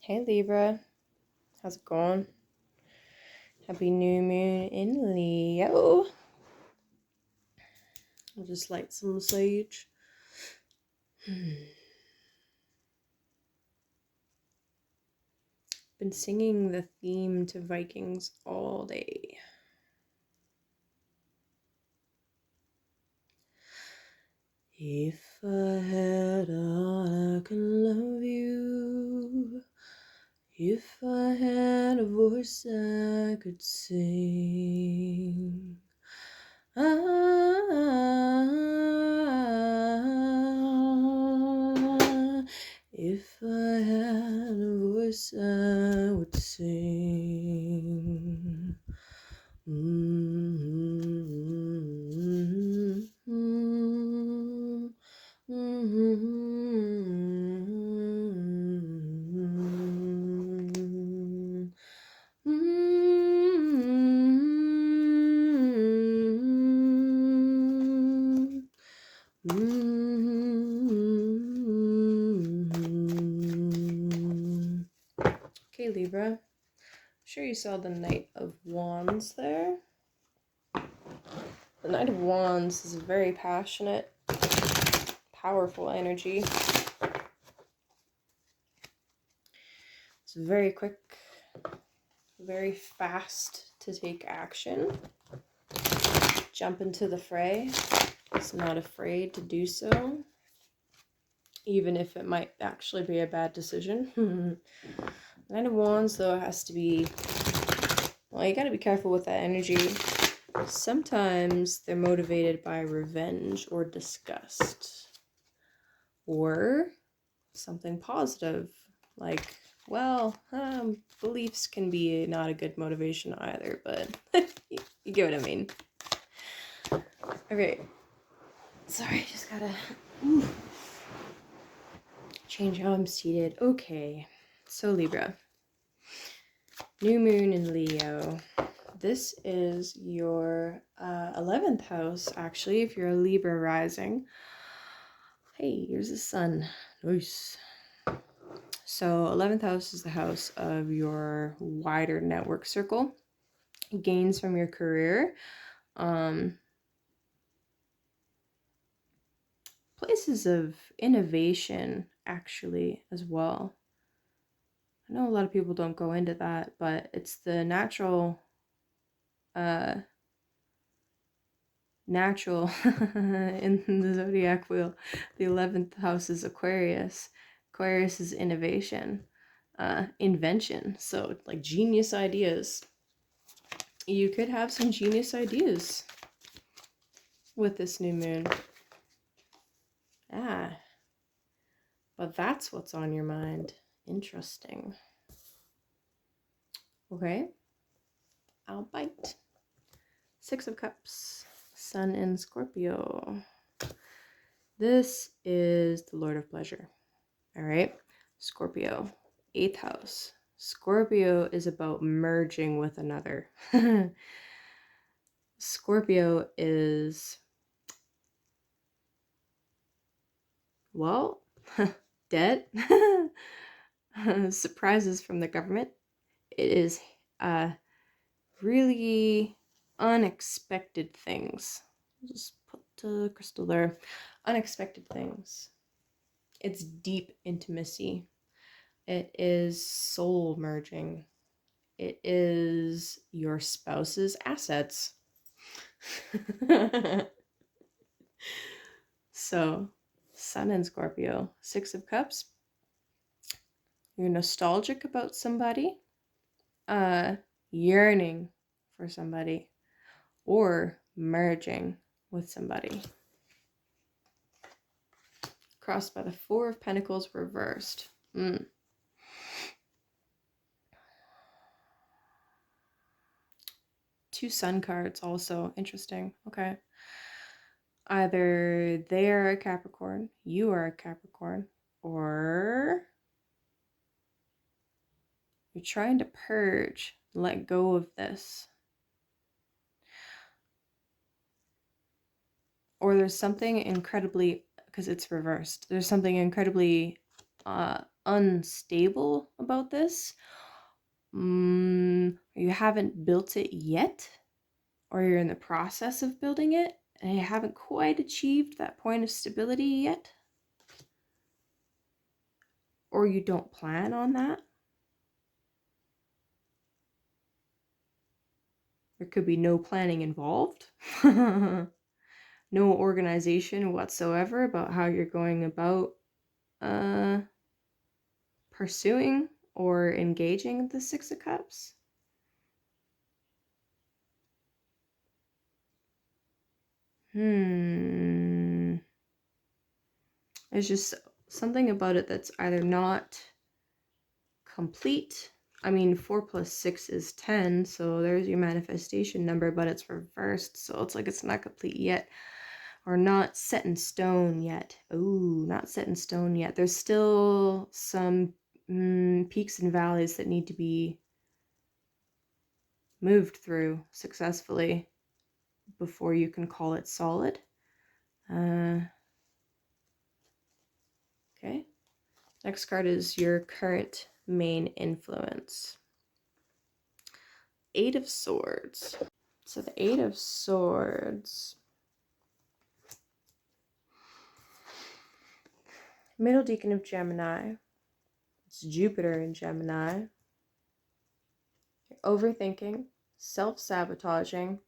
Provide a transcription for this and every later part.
Hey Libra, how's it going? Happy new moon in Leo. I'll just light some sage. Been singing the theme to Vikings all day. If I had all I could love you, if I had a voice I could sing, if I had a voice I would sing. Okay, Libra. I'm sure you saw the Knight of Wands there. The Knight of Wands is a very passionate, powerful energy. It's very quick, very fast to take action. Jump into the fray. It's not afraid to do so, even if it might actually be a bad decision. Knight of Wands, though, has to be, well, you gotta be careful with that energy. Sometimes they're motivated by revenge or disgust, or something positive, like, well, beliefs can be not a good motivation either, but you get what I mean. Okay, sorry, I just gotta change how I'm seated. Okay, so Libra, new moon in Leo. This is your 11th house, actually, if you're a Libra rising. Hey, here's the sun. Nice. So 11th house is the house of your wider network circle, gains from your career, places of innovation, actually, as well. I know a lot of people don't go into that, but it's the natural in the zodiac wheel. The 11th house is Aquarius. Aquarius is innovation, invention, so like genius ideas. You could have some genius ideas with this new moon. But that's what's on your mind. Interesting. Okay, I'll bite. Six of Cups, Sun in Scorpio. This is the Lord of Pleasure. All right, Scorpio, 8th house. Scorpio is about merging with another. Scorpio is, well, debt, surprises from the government. It is really unexpected things. Just put the crystal there. Unexpected things. It's deep intimacy. It is soul merging. It is your spouse's assets. So, Sun in Scorpio, 6 of Cups. You're nostalgic about somebody, yearning for somebody, or merging with somebody. Crossed by the 4 of Pentacles reversed. Two Sun cards also. Interesting. Okay. Either they are a Capricorn, you are a Capricorn, or you're trying to purge, let go of this. Or there's something incredibly, because it's reversed, there's something incredibly unstable about this. You haven't built it yet, or you're in the process of building it, and you haven't quite achieved that point of stability yet, or you don't plan on that. There could be no planning involved. No organization whatsoever about how you're going about pursuing or engaging the Six of Cups. There's just something about it that's either not complete. I mean, 4 plus 6 is 10, so there's your manifestation number, but it's reversed, so it's like it's not complete yet, or not set in stone yet. Ooh, not set in stone yet. There's still some peaks and valleys that need to be moved through successfully before you can call it solid. Okay. Next card is your current main influence. 8 of Swords. So the 8 of Swords. Middle Decan of Gemini. It's Jupiter in Gemini. You're overthinking, self-sabotaging,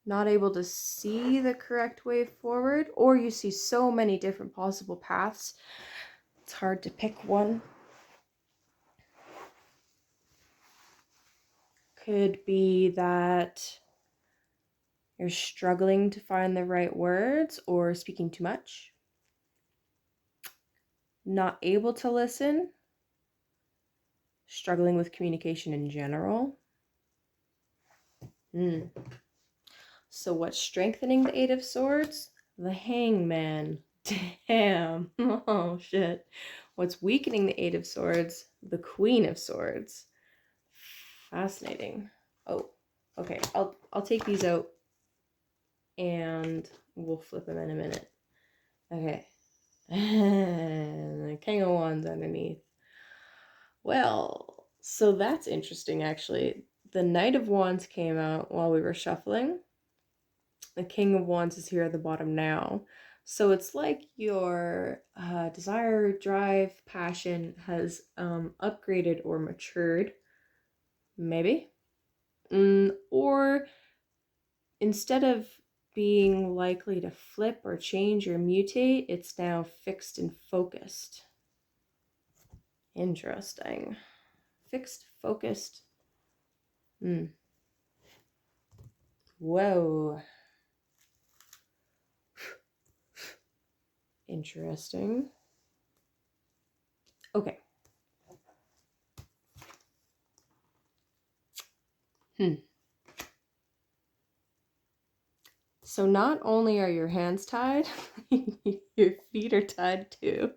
not able to see the correct way forward, or you see so many different possible paths, it's hard to pick one. Could be that you're struggling to find the right words or speaking too much. Not able to listen. Struggling with communication in general. So what's strengthening the 8 of Swords? The Hangman. Damn. Oh, shit. What's weakening the 8 of Swords? The Queen of Swords. Fascinating. Oh, okay. I'll take these out and we'll flip them in a minute. Okay. And the King of Wands underneath. Well, so that's interesting, actually. The Knight of Wands came out while we were shuffling. The King of Wands is here at the bottom now. So it's like your desire, drive, passion has upgraded or matured. Maybe. Or instead of being likely to flip or change or mutate, it's now fixed and focused. Interesting. Fixed, focused. Whoa. Interesting. Okay. So not only are your hands tied, your feet are tied too.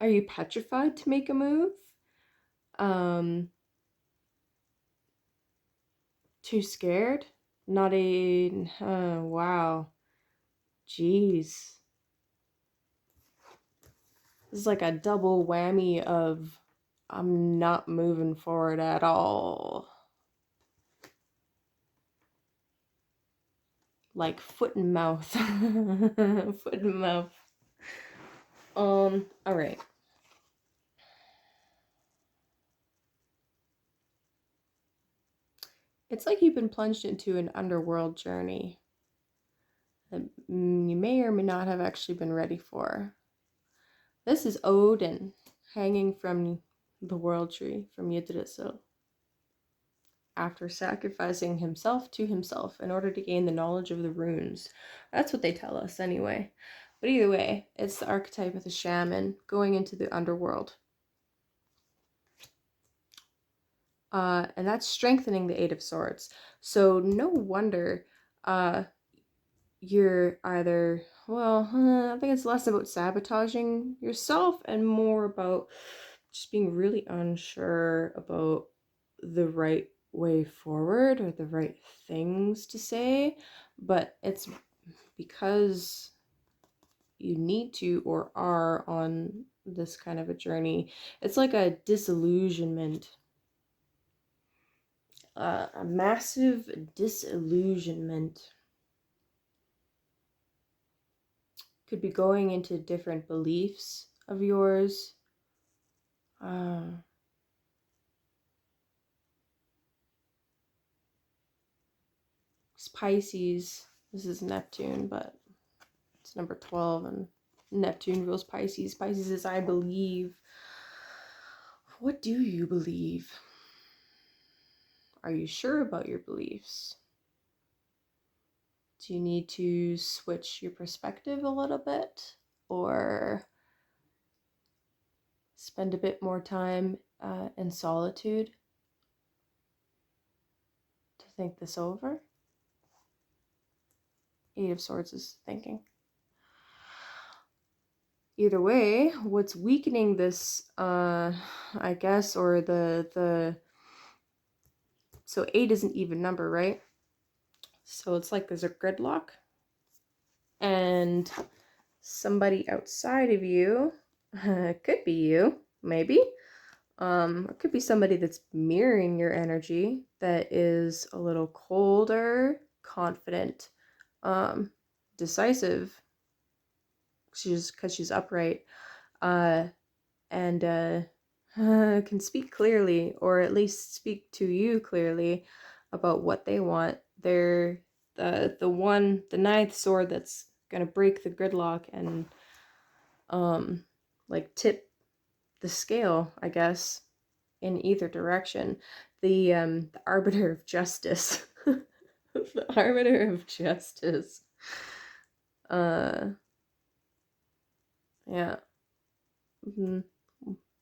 Are you petrified to make a move? Too scared? Not a... wow. Jeez. This is like a double whammy of I'm not moving forward at all. Like foot and mouth. Foot and mouth. Alright. It's like you've been plunged into an underworld journey that you may or may not have actually been ready for. This is Odin hanging from the world tree from Yggdrasil after sacrificing himself to himself in order to gain the knowledge of the runes. That's what they tell us anyway. But either way, it's the archetype of the shaman going into the underworld. And that's strengthening the 8 of Swords. So no wonder you're either, well, I think it's less about sabotaging yourself and more about just being really unsure about the right way forward or the right things to say. but it's because you need to or are on this kind of a journey. It's like a disillusionment, a massive disillusionment. Could be going into different beliefs of yours. Pisces, this is Neptune, but it's number 12, and Neptune rules Pisces. Pisces is I believe. What do you believe? Are you sure about your beliefs? Do you need to switch your perspective a little bit, or spend a bit more time in solitude to think this over? Eight of Swords is thinking. Either way, what's weakening this, I guess, or so 8 is an even number, right? So it's like there's a gridlock, and somebody outside of you, it could be you, maybe, it could be somebody that's mirroring your energy that is a little colder, confident, decisive, because she's upright, and can speak clearly, or at least speak to you clearly about what they want. They're the ninth sword that's gonna break the gridlock and like tip the scale, I guess, in either direction. The arbiter of justice. The arbiter of justice. Yeah. Mm-hmm.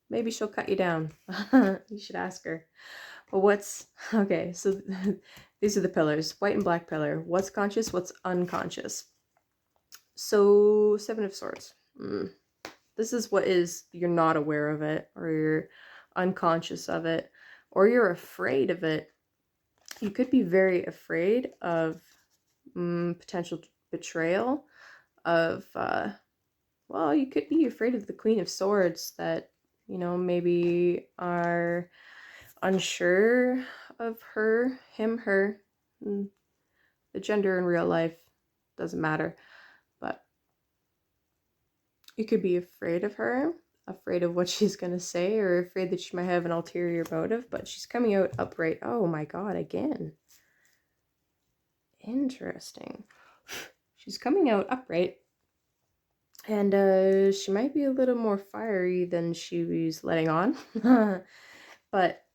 Maybe she'll cut you down. You should ask her. But okay, so these are the pillars. White and black pillar. What's conscious? What's unconscious? So, Seven of Swords. This is what is, you're not aware of it, or you're unconscious of it, or you're afraid of it. You could be very afraid of potential betrayal, of, well, you could be afraid of the Queen of Swords that, maybe are unsure of her, him, her. The gender in real life doesn't matter, but you could be afraid of her, afraid of what she's going to say, or afraid that she might have an ulterior motive, but she's coming out upright. Oh my god, again. Interesting. She's coming out upright, and she might be a little more fiery than she was letting on. But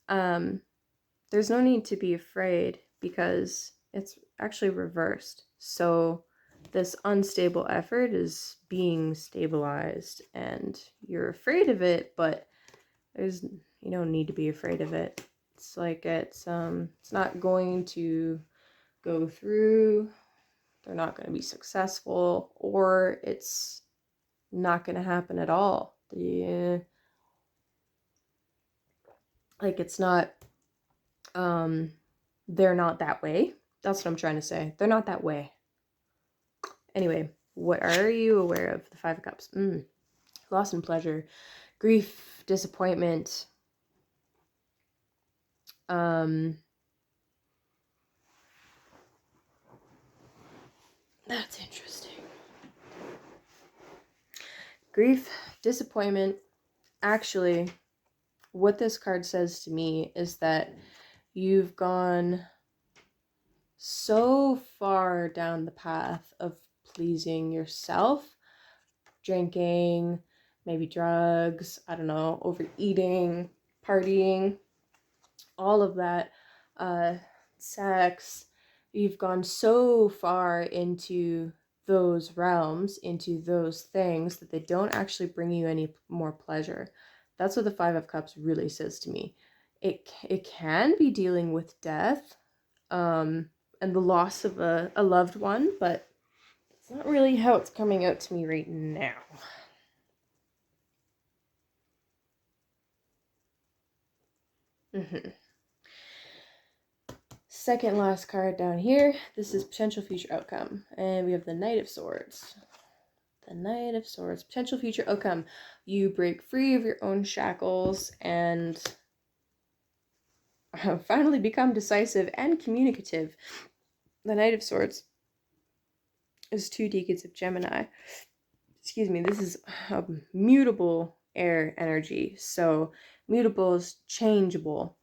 there's no need to be afraid, because it's actually reversed. So this unstable effort is being stabilized, and you're afraid of it, but you don't need to be afraid of it. It's like it's not going to go through. They're not going to be successful, or it's not going to happen at all. Like, it's not, they're not that way. That's what I'm trying to say. They're not that way. Anyway, what are you aware of? The Five of Cups. Loss and pleasure. Grief, disappointment. That's interesting. Grief, disappointment. Actually, what this card says to me is that you've gone so far down the path of pleasing yourself, drinking, maybe drugs, I don't know, overeating, partying, all of that, sex. You've gone so far into those realms, into those things, that they don't actually bring you any more pleasure. That's what the Five of Cups really says to me. It can be dealing with death, and the loss of a loved one, but it's not really how it's coming out to me right now. Second last card down here. This is potential future outcome. And we have the Knight of Swords. The Knight of Swords. Potential future outcome. You break free of your own shackles and finally become decisive and communicative. The Knight of Swords is 2 decades of Gemini. Excuse me, this is a mutable air energy. So mutable is changeable.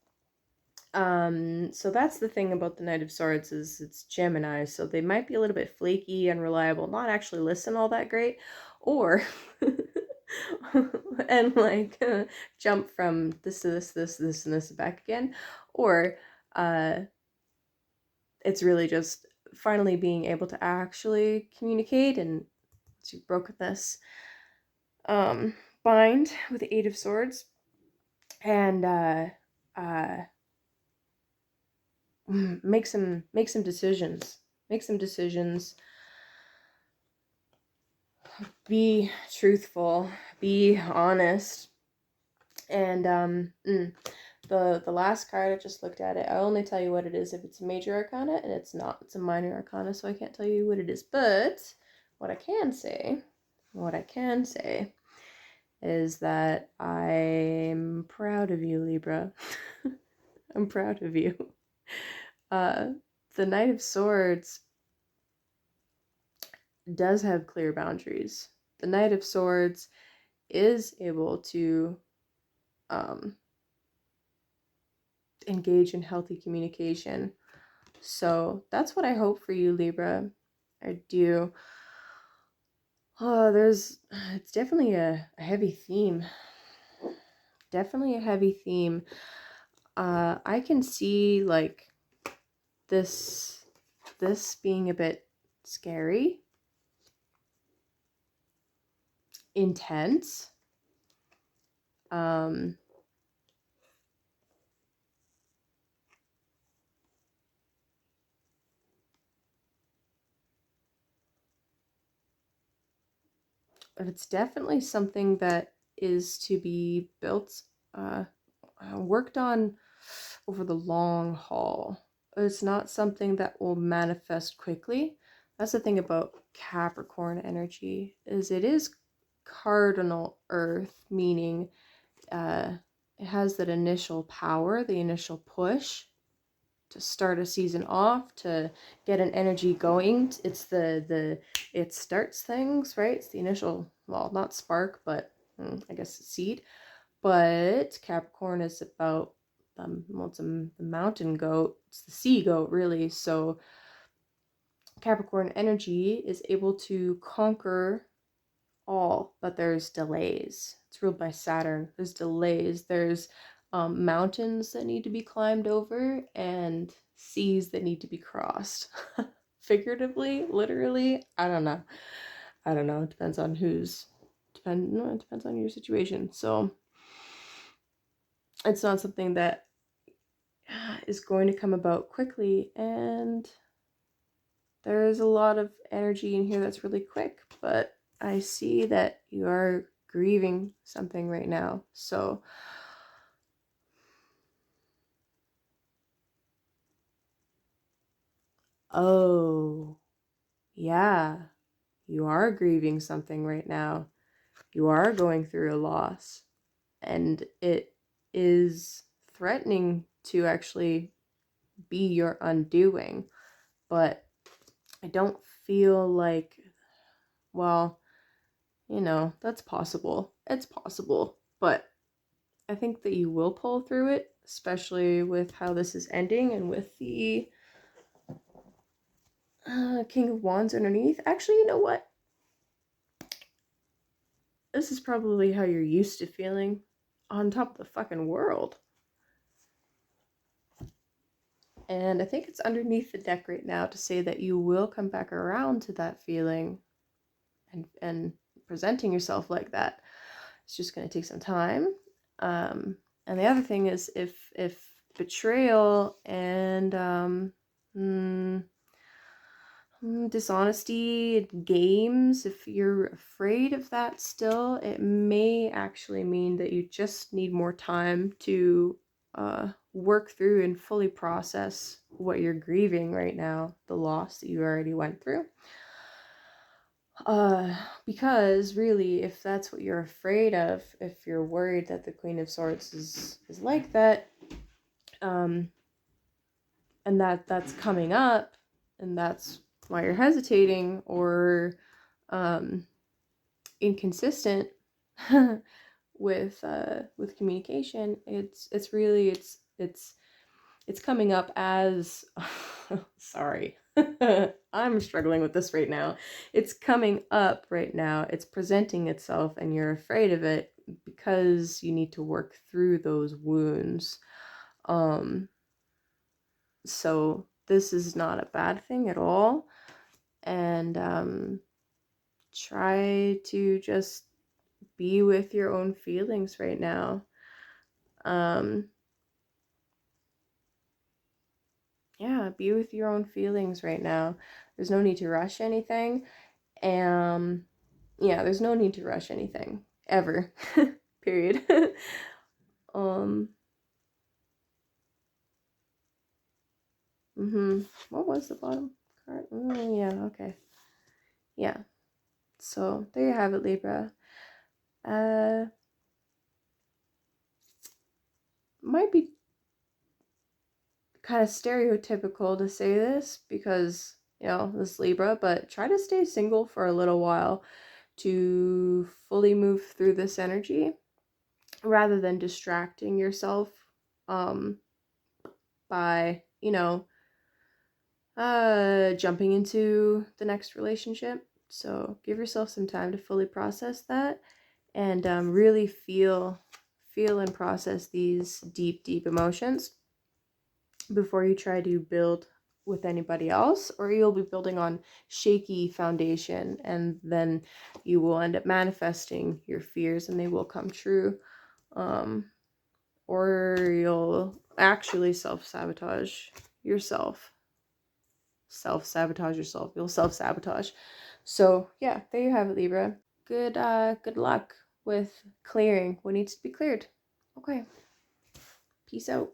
So that's the thing about the Knight of Swords is it's Gemini, so they might be a little bit flaky, unreliable, not actually listen all that great, or and like jump from this to this and this back again, or it's really just finally being able to actually communicate and to broken this bind with the 8 of Swords and make some decisions. Make some decisions. Be truthful. Be honest. And the last card, I just looked at it. I only tell you what it is if it's a major arcana, and it's not. It's a minor arcana, so I can't tell you what it is. But what I can say is that I'm proud of you, Libra. I'm proud of you. The Knight of Swords does have clear boundaries. The Knight of Swords is able to engage in healthy communication. So that's what I hope for you, Libra. I do. Oh, it's definitely a heavy theme. Definitely a heavy theme. I can see like this being a bit scary, intense. But it's definitely something that is to be built, worked on over the long haul. It's not something that will manifest quickly. That's the thing about Capricorn energy, is it is cardinal earth, meaning it has that initial power, the initial push to start a season off, to get an energy going. It's it starts things, right? It's the initial, well, not spark, but I guess seed. But Capricorn is about it's the mountain goat. It's the sea goat, really. So Capricorn energy is able to conquer all, but there's delays. It's ruled by Saturn. There's delays. There's mountains that need to be climbed over and seas that need to be crossed. Figuratively, literally, I don't know. It depends on it depends on your situation. So it's not something that is going to come about quickly, and there's a lot of energy in here that's really quick, but I see that you are grieving something right now. So oh, yeah, you are grieving something right now. You are going through a loss, and it is threatening to actually be your undoing. But I don't feel like, well, that's possible. It's possible. But I think that you will pull through it, especially with how this is ending and with the King of Wands underneath. Actually, you know what? This is probably how you're used to feeling on top of the fucking world. And I think it's underneath the deck right now to say that you will come back around to that feeling and presenting yourself like that. It's just going to take some time. And the other thing is if betrayal and dishonesty, games, if you're afraid of that still, it may actually mean that you just need more time to work through and fully process what you're grieving right now, the loss that you already went through. Because really, if that's what you're afraid of, if you're worried that the Queen of Swords is like that, and that's coming up, and that's why you're hesitating or inconsistent with communication, it's really it's coming up as sorry. I'm struggling with this right now. It's coming up right now. It's presenting itself and you're afraid of it because you need to work through those wounds. So this is not a bad thing at all. And try to just be with your own feelings right now. Yeah, be with your own feelings right now. There's no need to rush anything. Yeah, there's no need to rush anything ever. Period. um what was the bottom card? Yeah, okay. Yeah. So, there you have it, Libra. Might be kind of stereotypical to say this because, this Libra, but try to stay single for a little while to fully move through this energy rather than distracting yourself by, jumping into the next relationship. So give yourself some time to fully process that and really feel and process these deep emotions before you try to build with anybody else, or you'll be building on shaky foundation and then you will end up manifesting your fears and they will come true. Or you'll actually self-sabotage yourself. You'll self-sabotage. So yeah, there you have it, Libra. Good luck with clearing what needs to be cleared. Okay. Peace out.